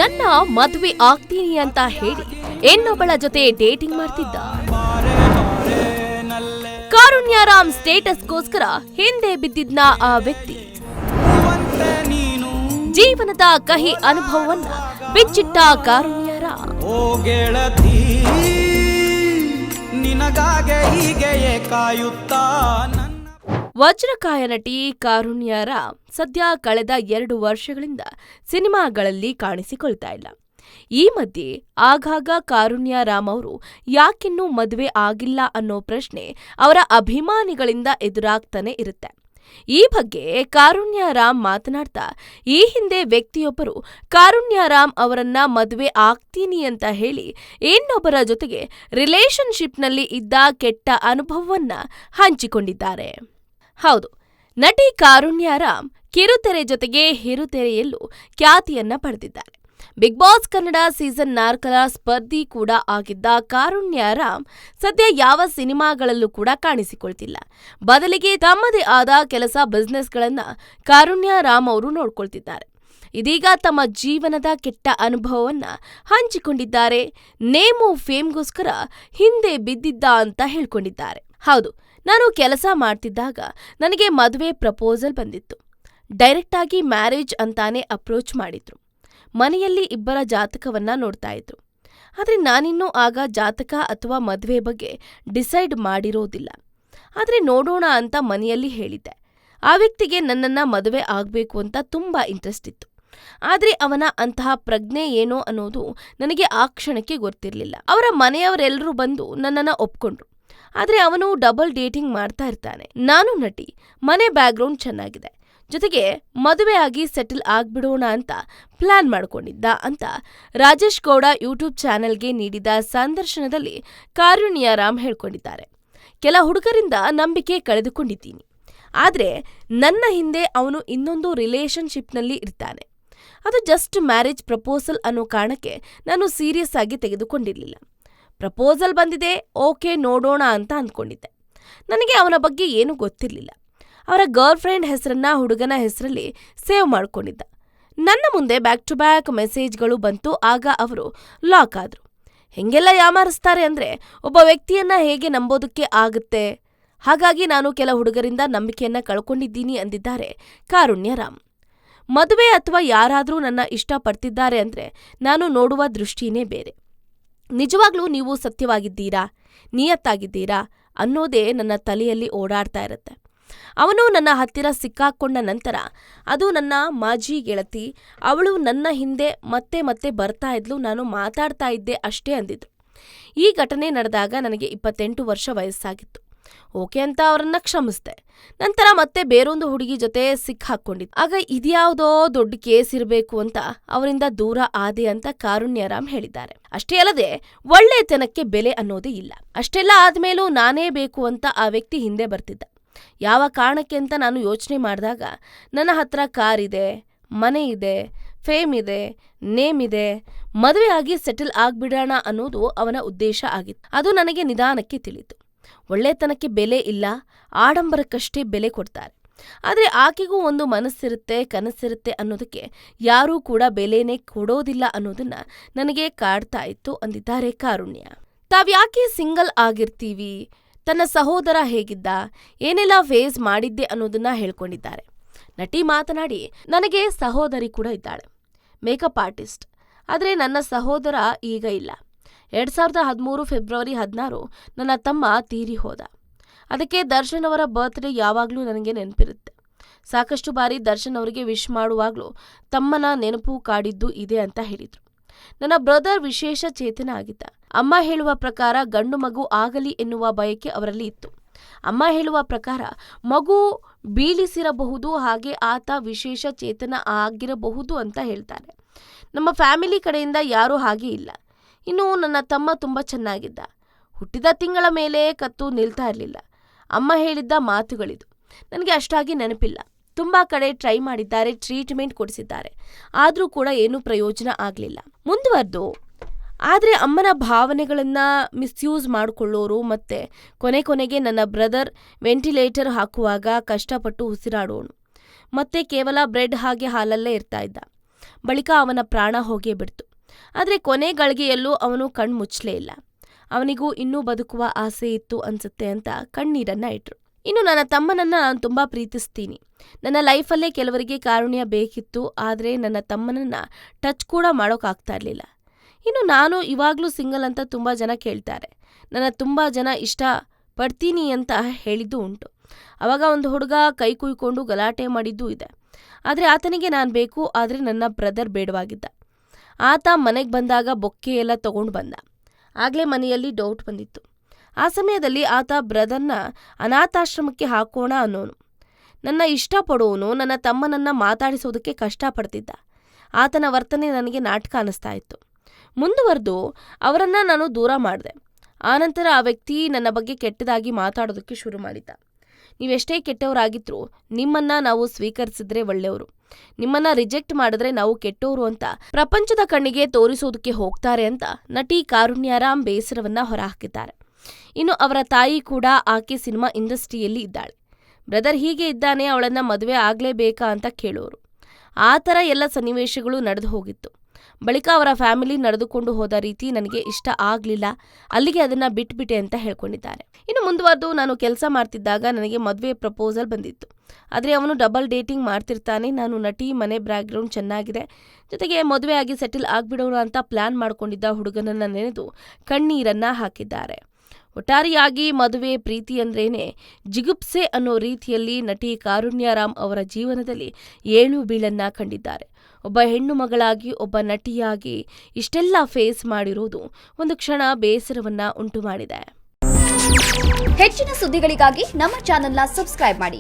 ನನ್ನ ಮದುವೆ ಆಗ್ತೀನಿ ಅಂತ ಹೇಳಿ ಇನ್ನೊಬ್ಬಳ ಜೊತೆ ಡೇಟಿಂಗ್ ಮಾಡ್ತಿದ್ದ. ಕಾರುಣ್ಯರಾಮ್ ಸ್ಟೇಟಸ್ಗೋಸ್ಕರ ಹಿಂದೆ ಬಿದ್ದಿದ್ನ ಆ ವ್ಯಕ್ತಿ ಜೀವನದ ಕಹಿ ಅನುಭವವನ್ನ ಬಿಚ್ಚಿಟ್ಟ ಕಾರುಣ್ಯರಾಮ್. ವಜ್ರಕಾಯ ನಟಿ ಕಾರುಣ್ಯರಾಮ್ ಸದ್ಯ ಕಳೆದ 2 ವರ್ಷಗಳಿಂದ ಸಿನಿಮಾಗಳಲ್ಲಿ ಕಾಣಿಸಿಕೊಳ್ತಾ ಇಲ್ಲ. ಈ ಮಧ್ಯೆ ಆಗಾಗ ಕಾರುಣ್ಯರಾಮ್ ಅವರು ಯಾಕಿನ್ನೂ ಮದುವೆ ಆಗಿಲ್ಲ ಅನ್ನೋ ಪ್ರಶ್ನೆ ಅವರ ಅಭಿಮಾನಿಗಳಿಂದ ಎದುರಾಗ್ತಾನೆ ಇರುತ್ತೆ. ಈ ಬಗ್ಗೆ ಕಾರುಣ್ಯರಾಮ್ ಮಾತನಾಡ್ತಾ, ಈ ಹಿಂದೆ ವ್ಯಕ್ತಿಯೊಬ್ಬರು ಕಾರುಣ್ಯರಾಮ್ ಅವರನ್ನ ಮದುವೆ ಆಗ್ತೀನಿ ಅಂತ ಹೇಳಿ ಇನ್ನೊಬ್ಬರ ಜೊತೆಗೆ ರಿಲೇಶನ್ಶಿಪ್ನಲ್ಲಿ ಇದ್ದ ಕೆಟ್ಟ ಅನುಭವವನ್ನ ಹಂಚಿಕೊಂಡಿದ್ದಾರೆ. ಹೌದು, ನಟಿ ಕಾರುಣ್ಯರಾಮ್ ಕಿರುತೆರೆ ಜೊತೆಗೆ ಹಿರುತೆರೆಯಲ್ಲೂ ಖ್ಯಾತಿಯನ್ನ ಪಡೆದಿದ್ದಾರೆ. ಬಿಗ್ ಬಾಸ್ ಕನ್ನಡ ಸೀಸನ್ 4ರ ಸ್ಪರ್ಧಿ ಕೂಡ ಆಗಿದ್ದ ಕಾರುಣ್ಯರಾಮ್ ಸದ್ಯ ಯಾವ ಸಿನಿಮಾಗಳಲ್ಲೂ ಕೂಡ ಕಾಣಿಸಿಕೊಳ್ತಿಲ್ಲ. ಬದಲಿಗೆ ತಮ್ಮದೇ ಆದ ಕೆಲಸ ಬಿಸ್ನೆಸ್ಗಳನ್ನ ಕಾರುಣ್ಯರಾಮ್ ಅವರು ನೋಡ್ಕೊಳ್ತಿದ್ದಾರೆ. ಇದೀಗ ತಮ್ಮ ಜೀವನದ ಕೆಟ್ಟ ಅನುಭವವನ್ನ ಹಂಚಿಕೊಂಡಿದ್ದಾರೆ. ನೇಮು ಫೇಮ್ಗೋಸ್ಕರ ಹಿಂದೆ ಬಿದ್ದಿದ್ದ ಅಂತ ಹೇಳ್ಕೊಂಡಿದ್ದಾರೆ. ಹೌದು, ನಾನು ಕೆಲಸ ಮಾಡ್ತಿದ್ದಾಗ ನನಗೆ ಮದುವೆ ಪ್ರಪೋಸಲ್ ಬಂದಿತ್ತು. ಡೈರೆಕ್ಟ್ ಆಗಿ ಮ್ಯಾರೇಜ್ ಅಂತಾನೆ ಅಪ್ರೋಚ್ ಮಾಡಿದ್ರು. ಮನೆಯಲ್ಲಿ ಇಬ್ಬರ ಜಾತಕವನ್ನ ನೋಡ್ತಾ ಇದ್ರು. ಆದ್ರೆ ನಾನಿನ್ನೂ ಆಗ ಜಾತಕ ಅಥವಾ ಮದುವೆ ಬಗ್ಗೆ ಡಿಸೈಡ್ ಮಾಡಿರೋದಿಲ್ಲ. ಆದ್ರೆ ನೋಡೋಣ ಅಂತ ಮನೆಯಲ್ಲಿ ಹೇಳಿದ್ದೆ. ಆ ವ್ಯಕ್ತಿಗೆ ನನ್ನನ್ನ ಮದುವೆ ಆಗ್ಬೇಕು ಅಂತ ತುಂಬಾ ಇಂಟ್ರೆಸ್ಟ್ ಇತ್ತು. ಆದ್ರೆ ಅವನ ಅಂತಹ ಪ್ರಜ್ಞೆ ಏನೋ ಅನ್ನೋದು ನನಗೆ ಆ ಕ್ಷಣಕ್ಕೆ ಗೊತ್ತಿರಲಿಲ್ಲ. ಅವರ ಮನೆಯವರೆಲ್ಲರೂ ಬಂದು ನನ್ನನ್ನ ಒಪ್ಕೊಂಡ್ರು. ಆದ್ರೆ ಅವನು ಡಬಲ್ ಡೇಟಿಂಗ್ ಮಾಡ್ತಾ ಇರ್ತಾನೆ. ನಾನು ನಟಿ, ಮನೆ ಬ್ಯಾಕ್ಗ್ರೌಂಡ್ ಚೆನ್ನಾಗಿದೆ, ಜೊತೆಗೆ ಮದುವೆ ಆಗಿ ಸೆಟಲ್ ಆಗ್ಬಿಡೋಣ ಅಂತ ಪ್ಲಾನ್ ಮಾಡ್ಕೊಂಡಿದ್ದ ಅಂತ ರಾಜೇಶ್ ಗೌಡ ಯೂಟ್ಯೂಬ್ ಚಾನೆಲ್ಗೆ ನೀಡಿದ ಸಂದರ್ಶನದಲ್ಲಿ ಕಾರುಣ್ಯರಾಮ್ ಹೇಳ್ಕೊಂಡಿದ್ದಾರೆ. ಕೆಲ ಹುಡುಗರಿಂದ ನಂಬಿಕೆ ಕಳೆದುಕೊಂಡಿದ್ದೀನಿ. ಆದ್ರೆ ನನ್ನ ಹಿಂದೆ ಅವನು ಇನ್ನೊಂದು ರಿಲೇಶನ್ಶಿಪ್ನಲ್ಲಿ ಇರ್ತಾನೆ. ಅದು ಜಸ್ಟ್ ಮ್ಯಾರೇಜ್ ಪ್ರಪೋಸಲ್ ಅನ್ನೋ ಕಾರಣಕ್ಕೆ ನಾನು ಸೀರಿಯಸ್ ಆಗಿ ತೆಗೆದುಕೊಂಡಿರಲಿಲ್ಲ. ಪ್ರಪೋಸಲ್ ಬಂದಿದೆ, ಓಕೆ ನೋಡೋಣ ಅಂತ ಅಂದ್ಕೊಂಡಿದ್ದೆ. ನನಗೆ ಅವನ ಬಗ್ಗೆ ಏನೂ ಗೊತ್ತಿರಲಿಲ್ಲ. ಅವರ ಗರ್ಲ್ ಫ್ರೆಂಡ್ ಹೆಸರನ್ನ ಹುಡುಗನ ಹೆಸರಲ್ಲಿ ಸೇವ್ ಮಾಡ್ಕೊಂಡಿದ್ದ. ನನ್ನ ಮುಂದೆ ಬ್ಯಾಕ್ ಟು ಬ್ಯಾಕ್ ಮೆಸೇಜ್ಗಳು ಬಂತು. ಆಗ ಅವರು ಲಾಕ್ ಆದ್ರು. ಹೆಂಗೆಲ್ಲ ಯಾಮಾರಿಸ್ತಾರೆ ಅಂದ್ರೆ ಒಬ್ಬ ವ್ಯಕ್ತಿಯನ್ನ ಹೇಗೆ ನಂಬೋದಕ್ಕೆ ಆಗುತ್ತೆ. ಹಾಗಾಗಿ ನಾನು ಕೆಲ ಹುಡುಗರಿಂದ ನಂಬಿಕೆಯನ್ನ ಕಳ್ಕೊಂಡಿದ್ದೀನಿ ಅಂದಿದ್ದಾರೆ ಕಾರುಣ್ಯರಾಮ್. ಮದುವೆ ಅಥವಾ ಯಾರಾದ್ರೂ ನನ್ನ ಇಷ್ಟಪಡ್ತಿದ್ದಾರೆ ಅಂದ್ರೆ ನಾನು ನೋಡುವ ದೃಷ್ಟಿನೇ ಬೇರೆ. ನಿಜವಾಗ್ಲೂ ನೀವು ಸತ್ಯವಾಗಿದ್ದೀರಾ, ನಿಯತ್ತಾಗಿದ್ದೀರಾ ಅನ್ನೋದೇ ನನ್ನ ತಲೆಯಲ್ಲಿ ಓಡಾಡ್ತಾ ಇರುತ್ತೆ. ಅವನು ನನ್ನ ಹತ್ತಿರ ಸಿಕ್ಕಾಕೊಂಡ ನಂತರ ಅದು ನನ್ನ ಮಾಜಿ ಗೆಳತಿ, ಅವಳು ನನ್ನ ಹಿಂದೆ ಮತ್ತೆ ಮತ್ತೆ ಬರ್ತಾ ಇದ್ಲು, ನಾನು ಮಾತಾಡ್ತಾ ಇದ್ದೆ ಅಷ್ಟೇ ಅಂದಿದ್ರು. ಈ ಘಟನೆ ನಡೆದಾಗ ನನಗೆ 28 ವರ್ಷ ವಯಸ್ಸಾಗಿತ್ತು. ಓಕೆ ಅಂತ ಅವರನ್ನ ಕ್ಷಮಿಸ್ದೆ. ನಂತರ ಮತ್ತೆ ಬೇರೊಂದು ಹುಡುಗಿ ಜೊತೆ ಸಿಕ್ಕಾಕೊಂಡಿದ್ದೆ. ಆಗ ಇದ್ಯಾವುದೋ ದೊಡ್ಡ ಕೇಸ್ ಇರಬೇಕು ಅಂತ ಅವರಿಂದ ದೂರ ಆದೆ ಅಂತ ಕಾರುಣ್ಯರಾಮ್ ಹೇಳಿದ್ದಾರೆ. ಅಷ್ಟೇ ಅಲ್ಲದೆ ಒಳ್ಳೆತನಕ್ಕೆ ಬೆಲೆ ಅನ್ನೋದೇ ಇಲ್ಲ. ಅಷ್ಟೆಲ್ಲ ಆದ್ಮೇಲೂ ನಾನೇ ಬೇಕು ಅಂತ ಆ ವ್ಯಕ್ತಿ ಹಿಂದೆ ಬರ್ತಿದ್ದ. ಯಾವ ಕಾರಣಕ್ಕೆ ಅಂತ ನಾನು ಯೋಚನೆ ಮಾಡಿದಾಗ ನನ್ನ ಹತ್ರ ಕಾರ್ ಇದೆ, ಮನೆ ಇದೆ, ಫೇಮ್ ಇದೆ, ನೇಮ್ ಇದೆ, ಮದುವೆ ಆಗಿ ಸೆಟಲ್ ಆಗ್ಬಿಡೋಣ ಅನ್ನೋದು ಅವನ ಉದ್ದೇಶ ಆಗಿತ್ತು. ಅದು ನನಗೆ ನಿಧಾನಕ್ಕೆ ತಿಳಿತು. ಒಳ್ಳೆತನಕ್ಕೆ ಬೆಲೆ ಇಲ್ಲ, ಆಡಂಬರಕ್ಕಷ್ಟೇ ಬೆಲೆ ಕೊಡ್ತಾರೆ. ಆದರೆ ಆಕೆಗೂ ಒಂದು ಮನಸ್ಸಿರುತ್ತೆ, ಕನಸಿರುತ್ತೆ ಅನ್ನೋದಕ್ಕೆ ಯಾರೂ ಕೂಡ ಬೆಲೆನೇ ಕೊಡೋದಿಲ್ಲ ಅನ್ನೋದನ್ನ ನನಗೆ ಕಾಡ್ತಾ ಇತ್ತು ಅಂದಿದ್ದಾರೆ ಕಾರುಣ್ಯ. ತಾವ್ಯಾಕೆ ಸಿಂಗಲ್ ಆಗಿರ್ತೀವಿ, ತನ್ನ ಸಹೋದರ ಹೇಗಿದ್ದ, ಏನೆಲ್ಲ ಫೇಸ್ ಮಾಡಿದ್ದೆ ಅನ್ನೋದನ್ನ ಹೇಳ್ಕೊಂಡಿದ್ದಾರೆ. ನಟಿ ಮಾತನಾಡಿ, ನನಗೆ ಸಹೋದರಿ ಕೂಡ ಇದ್ದಾಳೆ, ಮೇಕಪ್ ಆರ್ಟಿಸ್ಟ್. ಆದರೆ ನನ್ನ ಸಹೋದರ ಈಗ ಇಲ್ಲ. 2013 ಫೆಬ್ರವರಿ 16 ನನ್ನ ತಮ್ಮ ತೀರಿ ಹೋದ. ಅದಕ್ಕೆ ದರ್ಶನ್ ಅವರ ಬರ್ತ್ಡೇ ಯಾವಾಗಲೂ ನನಗೆ ನೆನಪಿರುತ್ತೆ. ಸಾಕಷ್ಟು ಬಾರಿ ದರ್ಶನ್ ಅವರಿಗೆ ವಿಶ್ ಮಾಡುವಾಗಲೂ ತಮ್ಮನ ನೆನಪು ಕಾಡಿದ್ದು ಇದೆ ಅಂತ ಹೇಳಿದ್ರು. ನನ್ನ ಬ್ರದರ್ ವಿಶೇಷ ಚೇತನ ಆಗಿದ್ದ. ಅಮ್ಮ ಹೇಳುವ ಪ್ರಕಾರ ಗಂಡು ಮಗು ಆಗಲಿ ಎನ್ನುವ ಬಯಕೆ ಅವರಲ್ಲಿ ಇತ್ತು. ಅಮ್ಮ ಹೇಳುವ ಪ್ರಕಾರ ಮಗು ಬೀಳಿಸಿರಬಹುದು, ಹಾಗೆ ಆತ ವಿಶೇಷ ಚೇತನ ಆಗಿರಬಹುದು ಅಂತ ಹೇಳ್ತಾರೆ. ನಮ್ಮ ಫ್ಯಾಮಿಲಿ ಕಡೆಯಿಂದ ಯಾರೂ ಹಾಗೆ ಇಲ್ಲ. ಇನ್ನು ನನ್ನ ತಮ್ಮ ತುಂಬ ಚೆನ್ನಾಗಿದ್ದ. ಹುಟ್ಟಿದ ತಿಂಗಳ ಮೇಲೆ ಕತ್ತು ನಿಲ್ತಾ ಇರಲಿಲ್ಲ. ಅಮ್ಮ ಹೇಳಿದ್ದ ಮಾತುಗಳಿದು. ನನಗೆ ಅಷ್ಟಾಗಿ ನೆನಪಿಲ್ಲ. ತುಂಬ ಕಡೆ ಟ್ರೈ ಮಾಡಿದ್ದಾರೆ, ಟ್ರೀಟ್ಮೆಂಟ್ ಕೊಡಿಸಿದ್ದಾರೆ, ಆದರೂ ಕೂಡ ಏನೂ ಪ್ರಯೋಜನ ಆಗಲಿಲ್ಲ. ಮುಂದುವರೆದು ಆದರೆ ಅಮ್ಮನ ಭಾವನೆಗಳನ್ನ ಮಿಸ್ಯೂಸ್ ಮಾಡಿಕೊಳ್ಳೋರು ಮತ್ತೆ ಕೊನೆಗೆ ನನ್ನ ಬ್ರದರ್ ವೆಂಟಿಲೇಟರ್ ಹಾಕುವಾಗ ಕಷ್ಟಪಟ್ಟು ಉಸಿರಾಡೋನು, ಮತ್ತೆ ಕೇವಲ ಬ್ರೆಡ್ ಹಾಗೆ ಹಾಲಲ್ಲೇ ಇರ್ತಾ ಇದ್ದ. ಬಳಿಕ ಅವನ ಪ್ರಾಣ ಹೋಗೇ ಬಿಡ್ತು. ಆದರೆ ಕೊನೆ ಗಳಿಗೆಯಲ್ಲೂ ಅವನು ಕಣ್ಮುಚ್ಚಲೇ ಇಲ್ಲ. ಅವನಿಗೂ ಇನ್ನೂ ಬದುಕುವ ಆಸೆ ಇತ್ತು ಅನ್ಸುತ್ತೆ ಅಂತ ಕಣ್ಣೀರನ್ನ ಇಟ್ರು. ಇನ್ನು ನನ್ನ ತಮ್ಮನನ್ನ ನಾನು ತುಂಬಾ ಪ್ರೀತಿಸ್ತೀನಿ. ನನ್ನ ಲೈಫಲ್ಲೇ ಕೆಲವರಿಗೆ ಕಾರುಣ್ಯ ಬೇಕಿತ್ತು, ಆದರೆ ನನ್ನ ತಮ್ಮನನ್ನ ಟಚ್ ಕೂಡ ಮಾಡೋಕ್ಕಾಗ್ತಾ ಇರಲಿಲ್ಲ. ಇನ್ನು ನಾನು ಇವಾಗಲೂ ಸಿಂಗಲ್ ಅಂತ ತುಂಬ ಜನ ಕೇಳ್ತಾರೆ. ನನ್ನ ತುಂಬ ಜನ ಇಷ್ಟ ಪಡ್ತೀನಿ ಅಂತ ಹೇಳಿದ್ದು ಉಂಟು. ಅವಾಗ ಒಂದು ಹುಡುಗ ಕೈ ಕುಯ್ಕೊಂಡು ಗಲಾಟೆ ಮಾಡಿದ್ದೂ ಇದೆ. ಆದರೆ ಆತನಿಗೆ ನಾನು ಬೇಕು, ಆದರೆ ನನ್ನ ಬ್ರದರ್ ಬೇಡವಾಗಿದ್ದ. ಆತ ಮನೆಗೆ ಬಂದಾಗ ಬೊಕ್ಕೆ ಎಲ್ಲ ತಗೊಂಡು ಬಂದ. ಆಗಲೇ ಮನೆಯಲ್ಲಿ ಡೌಟ್ ಬಂದಿತ್ತು. ಆ ಸಮಯದಲ್ಲಿ ಆತ ಬ್ರದರ್ನ ಅನಾಥಾಶ್ರಮಕ್ಕೆ ಹಾಕೋಣ ಅನ್ನೋನು. ನನ್ನ ಇಷ್ಟಪಡೋನು ನನ್ನ ತಮ್ಮನನ್ನ ಮಾತಾಡಿಸೋದಕ್ಕೆ ಕಷ್ಟಪಡ್ತಿದ್ದ. ಆತನ ವರ್ತನೆ ನನಗೆ ನಾಟಕ ಅನ್ನಿಸ್ತಾ ಇತ್ತು. ಮುಂದುವರೆದು ಅವರನ್ನ ನಾನು ದೂರ ಮಾಡಿದೆ. ಆನಂತರ ಆ ವ್ಯಕ್ತಿ ನನ್ನ ಬಗ್ಗೆ ಕೆಟ್ಟದಾಗಿ ಮಾತಾಡೋದಕ್ಕೆ ಶುರು ಮಾಡಿದ್ದ. ನೀವೆಷ್ಟೇ ಕೆಟ್ಟವರಾಗಿದ್ರೂ ನಿಮ್ಮನ್ನ ನಾವು ಸ್ವೀಕರಿಸಿದ್ರೆ ಒಳ್ಳೆಯವರು, ನಿಮ್ಮನ್ನ ರಿಜೆಕ್ಟ್ ಮಾಡಿದ್ರೆ ನಾವು ಕೆಟ್ಟವರು ಅಂತ ಪ್ರಪಂಚದ ಕಣ್ಣಿಗೆ ತೋರಿಸೋದಕ್ಕೆ ಹೋಗ್ತಾರೆ ಅಂತ ನಟಿ ಕಾರುಣ್ಯರಾಮ್ ಬೇಸರವನ್ನ ಹೊರಹಾಕಿದ್ದಾರೆ. ಇನ್ನು ಅವರ ತಾಯಿ ಕೂಡ ಆಕೆ ಸಿನಿಮಾ ಇಂಡಸ್ಟ್ರಿಯಲ್ಲಿ ಇದ್ದಾಳೆ. ಬ್ರದರ್ ಹೀಗೆ ಇದ್ದಾನೆ, ಅವಳನ್ನ ಮದುವೆ ಆಗ್ಲೇಬೇಕಾ ಅಂತ ಕೇಳೋರು. ಆ ಥರ ಎಲ್ಲ ಸನ್ನಿವೇಶಗಳು ನಡೆದು ಹೋಗಿತ್ತು. ಬಳಿಕ ಅವರ ಫ್ಯಾಮಿಲಿ ನಡೆದುಕೊಂಡು ಹೋದ ರೀತಿ ನನಗೆ ಇಷ್ಟ ಆಗಲಿಲ್ಲ, ಅಲ್ಲಿಗೆ ಅದನ್ನ ಬಿಟ್ಬಿಟ್ಟೆ ಅಂತ ಹೇಳ್ಕೊಂಡಿದ್ದಾರೆ. ಇನ್ನು ಮುಂದುವರೆದು ನಾನು ಕೆಲಸ ಮಾಡ್ತಿದ್ದಾಗ ನನಗೆ ಮದುವೆ ಪ್ರಪೋಸಲ್ ಬಂದಿತ್ತು. ಆದರೆ ಅವನು ಡಬಲ್ ಡೇಟಿಂಗ್ ಮಾಡ್ತಿರ್ತಾನೆ. ನಾನು ನಟಿ, ಮನೆ ಬ್ಯಾಕ್ಗ್ರೌಂಡ್ ಚೆನ್ನಾಗಿದೆ, ಜೊತೆಗೆ ಮದುವೆ ಆಗಿ ಸೆಟಲ್ ಆಗ್ಬಿಡೋಣ ಅಂತ ಪ್ಲಾನ್ ಮಾಡ್ಕೊಂಡಿದ್ದ ಹುಡುಗನನ್ನ ನೆನೆದು ಕಣ್ಣೀರನ್ನ ಹಾಕಿದ್ದಾರೆ. ಒಟ್ಟಾರೆಯಾಗಿ ಮದುವೆ ಪ್ರೀತಿ ಅಂದ್ರೇನೆ ಜಿಗುಪ್ಸೆ ಅನ್ನೋ ರೀತಿಯಲ್ಲಿ ನಟಿ ಕಾರುಣ್ಯರಾಮ್ ಅವರ ಜೀವನದಲ್ಲಿ ಏಳು ಬೀಳನ್ನ ಕಂಡಿದ್ದಾರೆ. ಒಬ್ಬ ಹೆಣ್ಣು ಮಗಳಾಗಿ, ಒಬ್ಬ ನಟಿಯಾಗಿ ಇಷ್ಟೆಲ್ಲ ಫೇಸ್ ಮಾಡಿರೋದು ಒಂದು ಕ್ಷಣ ಬೇಸರವನ್ನ ಉಂಟು ಮಾಡಿದೆ. ಹೆಚ್ಚಿನ ಸುದ್ದಿಗಳಿಗಾಗಿ ನಮ್ಮ ಚಾನೆಲ್ನ ಸಬ್ಸ್ಕ್ರೈಬ್ ಮಾಡಿ,